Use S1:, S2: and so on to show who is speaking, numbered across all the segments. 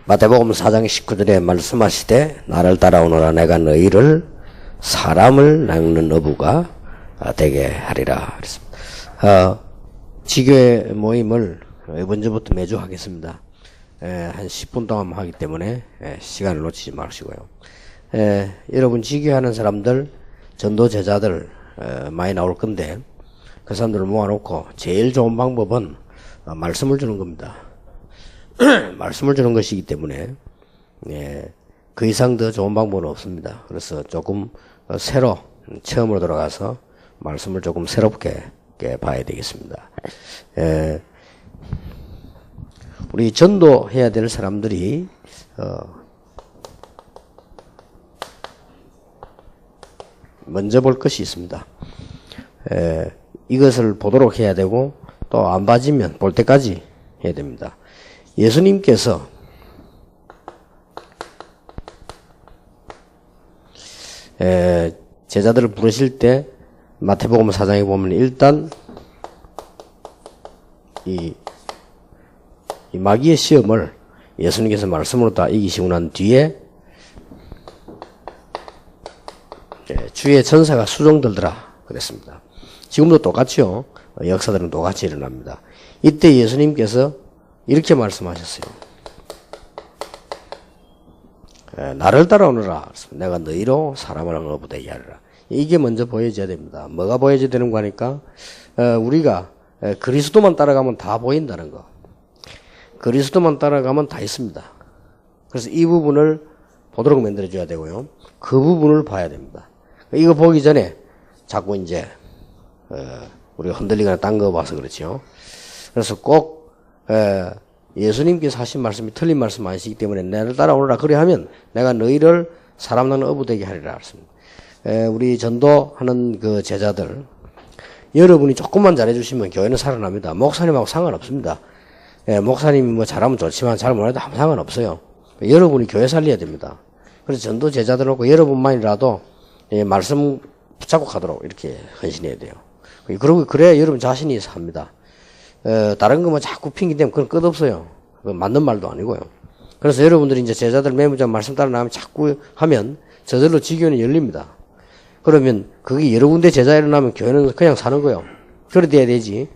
S1: 마태복음 4장 19절에 말씀하시되 나를 따라오너라 내가 너희를 사람을 낚는 어부가 되게 하리라. 지교회 모임을 이번 주부터 매주 하겠습니다. 한 10분 동안 하기 때문에 시간을 놓치지 마시고요. 여러분 지교하는 사람들, 전도 제자들 많이 나올 건데 그 사람들을 모아놓고 제일 좋은 방법은 말씀을 주는 겁니다. 말씀을 주는 것이기 때문에 그 이상 더 좋은 방법은 없습니다. 그래서 조금 새로 체험으로 들어가서 말씀을 조금 새롭게 봐야 되겠습니다. 우리 전도해야 될 사람들이 먼저 볼 것이 있습니다. 이것을 보도록 해야 되고 또 안 봐지면 볼 때까지 해야 됩니다. 예수님께서 제자들을 부르실 때 마태복음 4장에 보면 일단 이 마귀의 시험을 예수님께서 말씀으로 다 이기시고 난 뒤에 주의 천사가 수종들더라 그랬습니다. 지금도 똑같이요. 역사들은 똑같이 일어납니다. 이때 예수님께서 이렇게 말씀하셨어요. 나를 따라오너라. 내가 너희로 사람을 어부되게 하리라. 이게 먼저 보여져야 됩니다. 뭐가 보여져야 되는 거 하니까 우리가 그리스도만 따라가면 다 보인다는 거. 그리스도만 따라가면 다 있습니다. 그래서 이 부분을 보도록 만들어줘야 되고요. 그 부분을 봐야 됩니다. 이거 보기 전에 자꾸 이제 우리가 흔들리거나 딴 거 봐서 그렇죠. 그래서 꼭 예수님께서 하신 말씀이 틀린 말씀 아니시기 때문에 나를 따라오너라 그래 하면 내가 너희를 사람 낚는 어부되게 하리라 했습니다. 우리 전도하는 그 제자들 여러분이 조금만 잘해주시면 교회는 살아납니다. 목사님하고 상관없습니다. 목사님이 뭐 잘하면 좋지만 잘 못해도 아무 상관없어요. 여러분이 교회 살려야 됩니다. 그래서 전도 제자들하고 여러분만이라도 말씀 붙잡고 가도록 이렇게 헌신해야 돼요. 그리고 그래야 여러분 자신이 삽니다. 다른 거 뭐 자꾸 핑계대면 그건 끝없어요. 그건 맞는 말도 아니고요. 그래서 여러분들이 이제 제자들 매무자 말씀 따라 나가면 자꾸 하면 저절로 지교는 열립니다. 그러면 그게 여러 군데 제자 일어나면 교회는 그냥 사는 거예요. 그래 돼야 되지.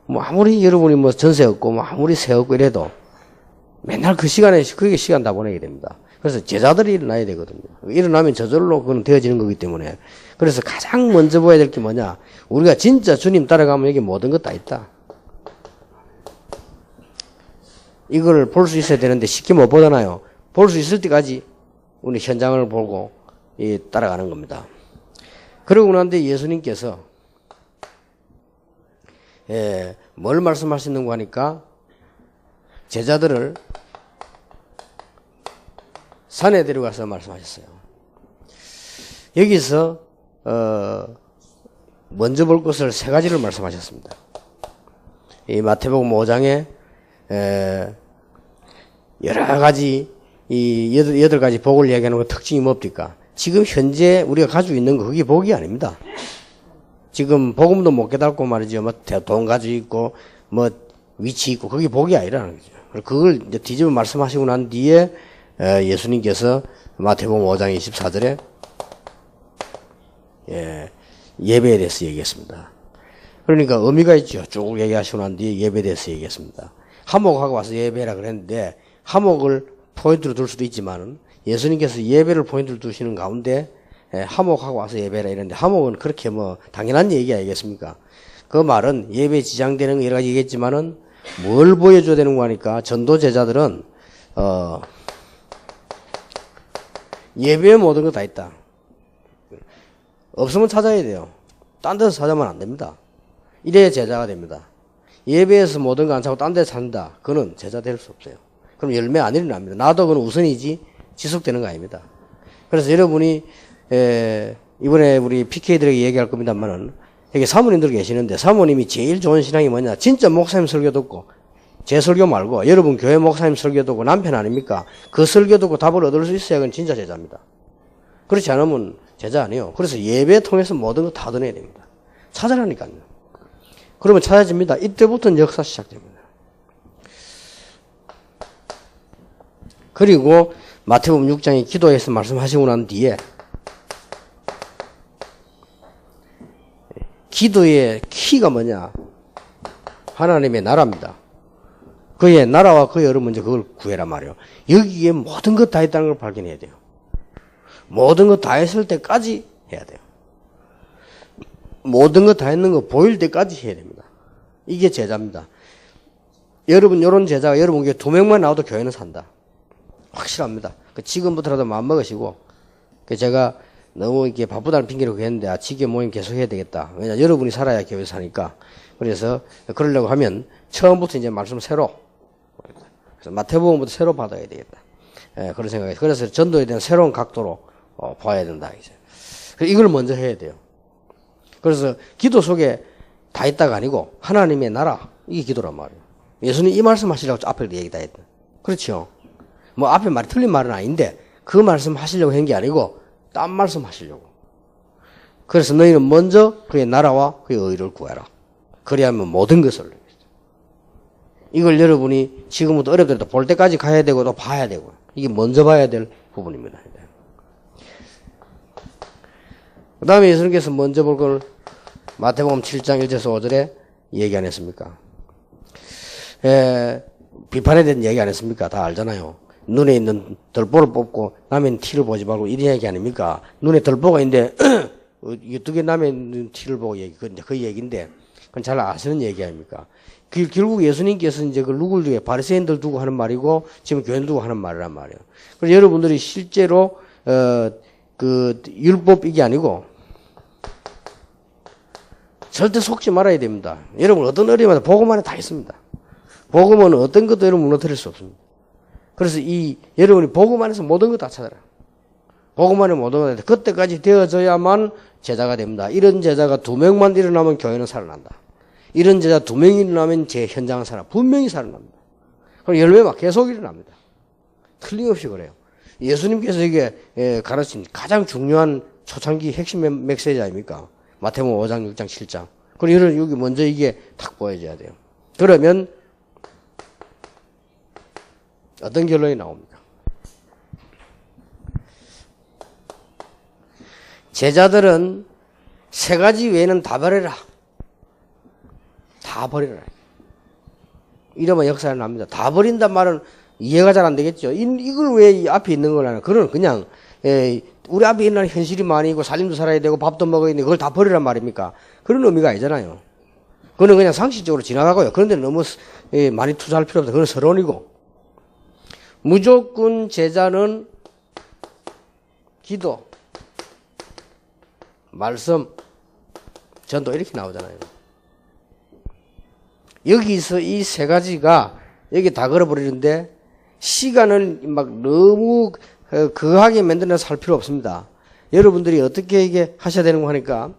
S1: 뭐 아무리 여러분이 뭐 전세 없고 뭐 아무리 세 없고 이래도 맨날 그 시간에 그게 시간 다 보내게 됩니다. 그래서 제자들이 일어나야 되거든요. 일어나면 저절로 그건 되어지는 거기 때문에. 그래서 가장 먼저 보여야 될 게 뭐냐. 우리가 진짜 주님 따라가면 여기 모든 것 다 있다. 이걸 볼 수 있어야 되는데 쉽게 못 보잖아요. 볼 수 있을 때까지 우리 현장을 보고 따라가는 겁니다. 그러고 난데 예수님께서 뭘 말씀하시는가 하니까 제자들을 산에 데려가서 말씀하셨어요. 여기서 먼저 볼 것을 세 가지를 말씀하셨습니다. 이 마태복음 5장에 여러 가지 이 8가지 복을 얘기하는 거 특징이 뭡니까? 지금 현재 우리가 가지고 있는 거 그게 복이 아닙니다. 지금 복음도 못 깨닫고 말이죠. 뭐 돈 가지고 있고 뭐 위치 있고 그게 복이 아니라는 거죠. 그걸 이제 뒤집어 말씀하시고 난 뒤에 예수님께서 마태복음 5장 24절에 예배에 대해서 얘기했습니다. 그러니까 의미가 있죠. 쭉 얘기하시고 난 뒤에 예배에 대해서 얘기했습니다. 화목하고 와서 예배라 그랬는데 화목을 포인트로 둘 수도 있지만은 예수님께서 예배를 포인트로 두시는 가운데 화목하고 와서 예배라 이랬는데 화목은 그렇게 뭐 당연한 얘기 아니겠습니까? 그 말은 예배에 지장되는 거 여러 가지 얘기했지만은 뭘 보여줘야 되는 거 하니까 전도 제자들은 예배에 모든 거 다 있다. 없으면 찾아야 돼요. 딴 데서 찾아면 안 됩니다. 이래야 제자가 됩니다. 예배에서 모든 거 안 찾고 딴 데서 찾는다. 그는 제자 될 수 없어요. 그럼 열매 안 일어납니다. 나도 그건 우선이지 지속되는 거 아닙니다. 그래서 여러분이 이번에 우리 PK들에게 얘기할 겁니다만은 여기 사모님들 계시는데 사모님이 제일 좋은 신앙이 뭐냐? 진짜 목사님 설교 듣고 제 설교 말고 여러분 교회 목사님 설교 듣고 남편 아닙니까? 그 설교 듣고 답을 얻을 수 있어야 그건 진짜 제자입니다. 그렇지 않으면 제자 아니에요. 그래서 예배 통해서 모든 거 다 얻어내야 됩니다. 찾아라니까요. 그러면 찾아집니다. 이때부터는 역사 시작됩니다. 그리고 마태복음 6장에 기도해서 말씀하시고 난 뒤에 기도의 키가 뭐냐? 하나님의 나라입니다. 그의 나라와 그의 의를 먼저 그걸 구해라 말이에요. 여기에 모든 것 다 있다는 걸 발견해야 돼요. 모든 것 다 했을 때까지 해야 돼요. 모든 것 다 했는 거 보일 때까지 해야 됩니다. 이게 제자입니다. 여러분, 요런 제자가 여러분 교회 2명만 나와도 교회는 산다. 확실합니다. 지금부터라도 마음 먹으시고, 제가 너무 이렇게 바쁘다는 핑계로 했는데, 지교 모임 계속 해야 되겠다. 왜냐, 여러분이 살아야 교회 사니까. 그래서, 그러려고 하면, 처음부터 이제 말씀 새로, 그래서 마태복음부터 새로 받아야 되겠다. 예, 그런 생각이. 그래서 전도에 대한 새로운 각도로, 봐야 된다. 이제. 이걸 먼저 해야 돼요. 그래서 기도 속에 다 있다가 아니고, 하나님의 나라, 이게 기도란 말이에요. 예수님 이 말씀 하시려고 앞에 얘기 다 했다. 그렇죠? 뭐 앞에 말이 틀린 말은 아닌데 그 말씀 하시려고 한 게 아니고 딴 말씀 하시려고. 그래서 너희는 먼저 그의 나라와 그의 의를 구하라. 그리하면 모든 것을. 이걸 여러분이 지금부터 어렵더라도 볼 때까지 가야 되고 또 봐야 되고. 이게 먼저 봐야 될 부분입니다. 그 다음에 예수님께서 먼저 볼 걸 마태복음 7장 1절에서 5절에 얘기 안 했습니까? 비판에 대한 얘기 안 했습니까? 다 알잖아요. 눈에 있는 덜보를 뽑고 남의 티를 보지 말고 이런 얘기 아닙니까? 눈에 덜보가 있는데 어떻게 남의 티를 보고 그 얘기인데 그건 잘 아시는 얘기 아닙니까? 결국 예수님께서 이제 그 누굴 두고 바리새인들 두고 하는 말이고 지금 교회 두고 하는 말이란 말이에요. 그래서 여러분들이 실제로 그 율법 이게 아니고 절대 속지 말아야 됩니다. 여러분 어떤 어려움마다 복음 안에 다 있습니다. 복음은 어떤 것도 여러분 무너뜨릴 수 없습니다. 그래서 여러분이 복음 안에서 모든 것 다 찾아라. 복음 안에 모든 것 다 그때까지 되어져야만 제자가 됩니다. 이런 제자가 2명만 일어나면 교회는 살아난다. 이런 제자 2명이 일어나면 제 현장은 분명히 살아납니다. 그럼 열매가 계속 일어납니다. 틀림없이 그래요. 예수님께서 이게 가르친 가장 중요한 초창기 핵심 메시지 아닙니까? 마태복음 5장, 6장, 7장. 그럼 여기 먼저 이게 탁 보여줘야 돼요. 그러면 어떤 결론이 나옵니까? 제자들은 3가지 외에는 다 버려라. 다 버려라. 이러면 역사가 납니다. 다 버린단 말은 이해가 잘 안 되겠죠. 이걸 왜 앞에 있는 걸 하나? 그건 그냥, 우리 앞에 있는 현실이 많이 있고 살림도 살아야 되고 밥도 먹어야 되는데 그걸 다 버리란 말입니까? 그런 의미가 아니잖아요. 그거는 그냥 상식적으로 지나가고요. 그런데 너무 많이 투자할 필요 없다. 그건 서론이고. 무조건 제자는 기도, 말씀, 전도 이렇게 나오잖아요. 여기서 이 3가지가 여기 다 걸어버리는데 시간을 막 너무 거하게 만들어서 할 필요 없습니다. 여러분들이 어떻게 이게 하셔야 되는 거 하니까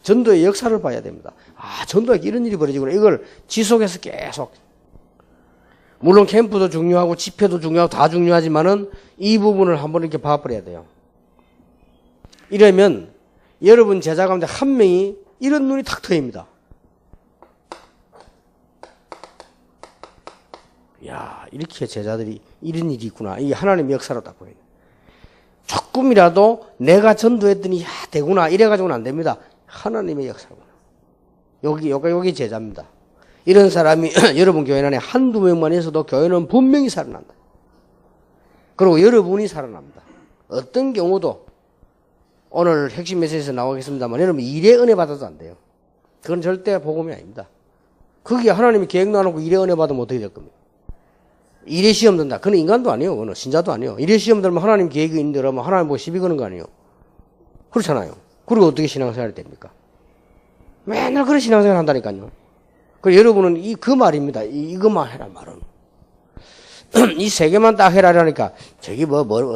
S1: 전도의 역사를 봐야 됩니다. 전도에 이런 일이 벌어지구나. 이걸 지속해서 계속. 물론 캠프도 중요하고 집회도 중요하고 다 중요하지만은 이 부분을 한번 이렇게 봐버려야 돼요. 이러면 여러분 제자 가운데 한 명이 이런 눈이 탁 트입니다. 야, 이렇게 제자들이 이런 일이 있구나. 이게 하나님의 역사로 딱 보여요. 조금이라도 내가 전도했더니 야 되구나 이래가지고는 안 됩니다. 하나님의 역사구나. 여기 제자입니다. 이런 사람이 여러분 교회 안에 한두 명만 있어도 교회는 분명히 살아난다. 그리고 여러분이 살아납니다. 어떤 경우도 오늘 핵심 메시지에서 나오겠습니다만 여러분 일의 은혜 받아도 안 돼요. 그건 절대 복음이 아닙니다. 그게 하나님이 계획도 안 하고 일의 은혜 받으면 어떻게 될 겁니까? 일의 시험 든다. 그건 인간도 아니에요. 그건 신자도 아니에요. 일의 시험 들면 하나님 계획이 있는데 그러면 하나님 보고 시비 거는 거 아니에요. 그렇잖아요. 그리고 어떻게 신앙생활이 됩니까? 맨날 그런 신앙생활 한다니까요. 그래서 여러분은 그 말입니다. 이것만 해라 말은. 이 3개만 딱 해라라니까 저기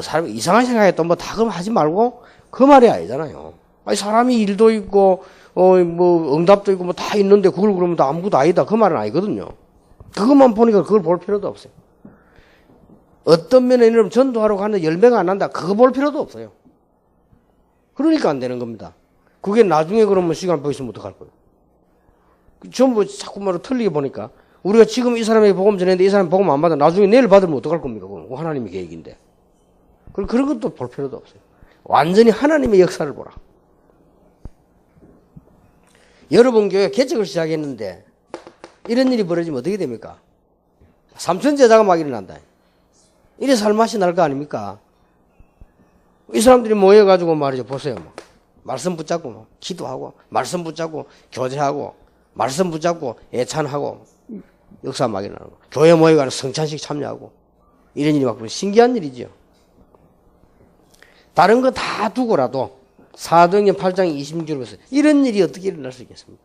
S1: 사람 이상한 생각했던 다 그럼 하지 말고 그 말이 아니잖아요. 아니 사람이 일도 있고 응답도 있고 다 있는데 그걸 그러면 다 아무것도 아니다. 그 말은 아니거든요. 그것만 보니까 그걸 볼 필요도 없어요. 어떤 면에 여러분 전도하러 가는데 열매가 안 난다. 그거 볼 필요도 없어요. 그러니까 안 되는 겁니다. 그게 나중에 그러면 시간 보이시면 어떡할 거예요? 전부 자꾸 말로 틀리게 보니까 우리가 지금 이 사람에게 복음 전했는데 이 사람이 복음 안 받아 나중에 내일 받으면 어떡할 겁니까? 그건 하나님의 계획인데. 그런 것도 볼 필요도 없어요. 완전히 하나님의 역사를 보라. 여러분 교회 개척을 시작했는데 이런 일이 벌어지면 어떻게 됩니까? 삼천제자가 막 일어난다. 이래 살맛이 날 거 아닙니까? 이 사람들이 모여가지고 말이죠. 보세요. 말씀 붙잡고 기도하고 말씀 붙잡고 교제하고 말씀 붙잡고 예찬하고 역사 막 일어나는 거. 교회 모여가지고 성찬식 참여하고 이런 일이 막 신기한 일이죠. 다른 거 다 두고라도 사도행전 8장 26절에 보세요. 이런 일이 어떻게 일어날 수 있겠습니까?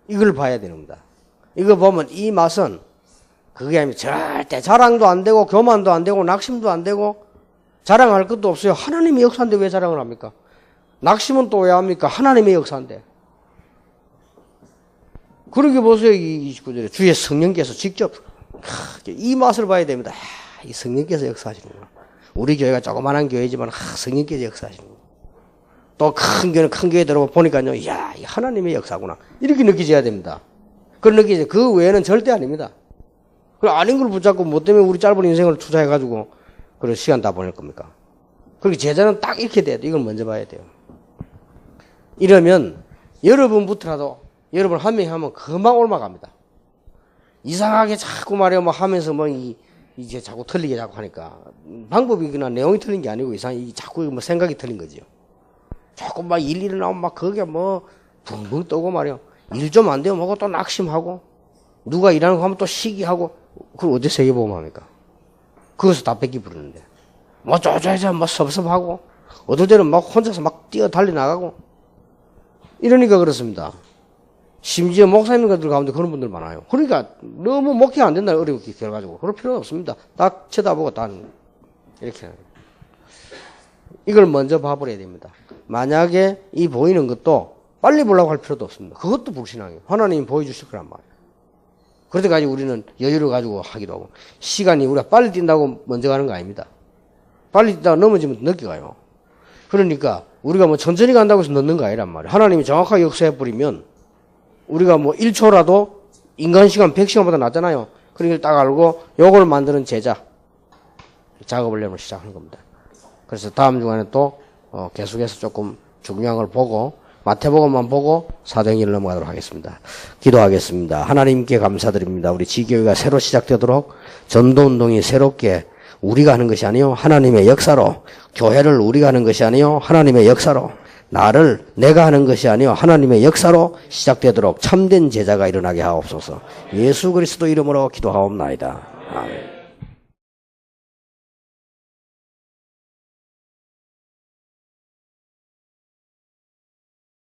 S1: 이걸 봐야 되는 겁니다. 이거 보면 이 맛은 그게 아니면 절대 자랑도 안 되고 교만도 안 되고 낙심도 안 되고 자랑할 것도 없어요. 하나님의 역사인데 왜 자랑을 합니까? 낙심은 또 왜 합니까? 하나님의 역사인데. 그러게 보세요. 이 29절에 주의 성령께서 직접 이 맛을 봐야 됩니다. 이 성령께서 역사하시는구나. 우리 교회가 조그만한 교회지만 성령께서 역사하시는구나. 또 큰 교회는 큰 교회 들어보니까요. 이야, 이 하나님의 역사구나. 이렇게 느끼셔야 됩니다. 그런 느끼지. 그 외에는 절대 아닙니다. 그 아닌 걸 붙잡고 뭐 때문에 우리 짧은 인생을 투자해가지고 그런 시간 다 보낼 겁니까? 그렇게 제자는 딱 이렇게 돼야 돼. 이걸 먼저 봐야 돼요. 이러면 여러분부터라도 여러분 한 명이 하면 금방 올라갑니다. 이상하게 자꾸 말해요. 뭐 하면서 뭐 이제 자꾸 틀리게 자꾸 하니까 방법이 그냥 내용이 틀린 게 아니고 이상하게 자꾸 뭐 생각이 틀린 거지요. 조금 막 일이 나오면 막 거기에 뭐 붕붕 떠고 말이요. 일 좀 안 되면 뭐고 또 낙심하고 누가 일하는 거 하면 또 시기하고 그걸 어디 세계보험 합니까? 그것을 다 뺏기 부르는데 뭐 쪼쪼쪼 뭐 섭섭하고 어떨 때는 막 혼자서 막 뛰어 달리 나가고 이러니까 그렇습니다. 심지어 목사님들 가운데 그런 분들 많아요. 그러니까 너무 목회 안 된다 어렵게 결과적으로 그럴 필요는 없습니다. 딱 쳐다보고 딱 이렇게 이걸 먼저 봐버려야 됩니다. 만약에 이 보이는 것도 빨리 보려고 할 필요도 없습니다. 그것도 불신앙이에요. 하나님이 보여주실 거란 말이에요. 그럴 때까지 우리는 여유를 가지고 하기도 하고 시간이 우리가 빨리 뛴다고 먼저 가는 거 아닙니다. 빨리 뛰다가 넘어지면 늦게 가요. 그러니까 우리가 뭐 천천히 간다고 해서 늦는 거 아니란 말이에요. 하나님이 정확하게 역사해버리면 우리가 뭐 1초라도 인간 시간 100시간보다 낫잖아요. 그러니까 딱 알고 요걸 만드는 제자 작업을 내면 시작하는 겁니다. 그래서 다음 주간에 또 계속해서 조금 중요한 걸 보고 마태복음만 보고 사도행전을 넘어가도록 하겠습니다. 기도하겠습니다. 하나님께 감사드립니다. 우리 지교회가 새로 시작되도록 전도운동이 새롭게 우리가 하는 것이 아니요 하나님의 역사로 교회를 우리가 하는 것이 아니요 하나님의 역사로 나를 내가 하는 것이 아니요 하나님의 역사로 시작되도록 참된 제자가 일어나게 하옵소서. 예수 그리스도 이름으로 기도하옵나이다. 아멘.